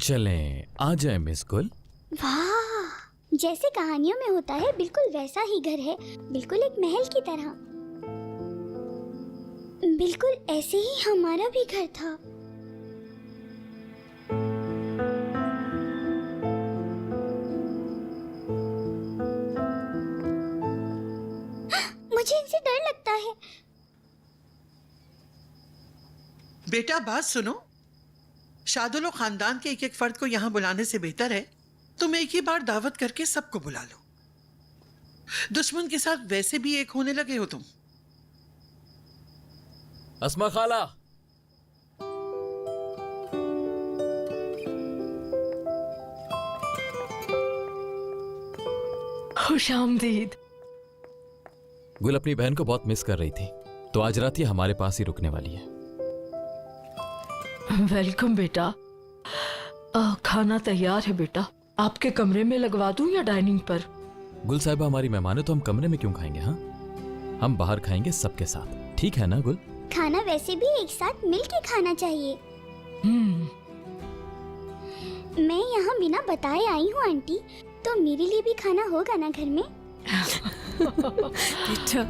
चलें, आ जाए मिस गुल। वाह, जैसे कहानियों में होता है बिल्कुल वैसा ही घर है, बिल्कुल एक महल की तरह। बिल्कुल ऐसे ही हमारा भी घर था। मुझे इनसे डर लगता है। बेटा बात सुनो, शादुल और खानदान के एक एक फर्द को यहाँ बुलाने से बेहतर है तुम एक ही बार दावत करके सबको बुला लो। दुश्मन के साथ वैसे भी एक होने लगे हो तुम। अस्मा खाला, खुशामदीद। गुल अपनी बहन को बहुत मिस कर रही थी, तो आज रात ये हमारे पास ही रुकने वाली है। वेलकम बेटा। खाना तैयार है बेटा, आपके कमरे में लगवा दूं या डाइनिंग पर? गुल साहिबा हमारी मेहमान है, तो हम कमरे में क्यों खाएंगे? हाँ, हम बाहर खाएंगे सबके साथ, ठीक है ना गुल? खाना वैसे भी एक साथ मिल के खाना चाहिए। मैं यहाँ बिना बताए आई हूँ आंटी, तो मेरे लिए भी खाना होगा ना घर में? बेटा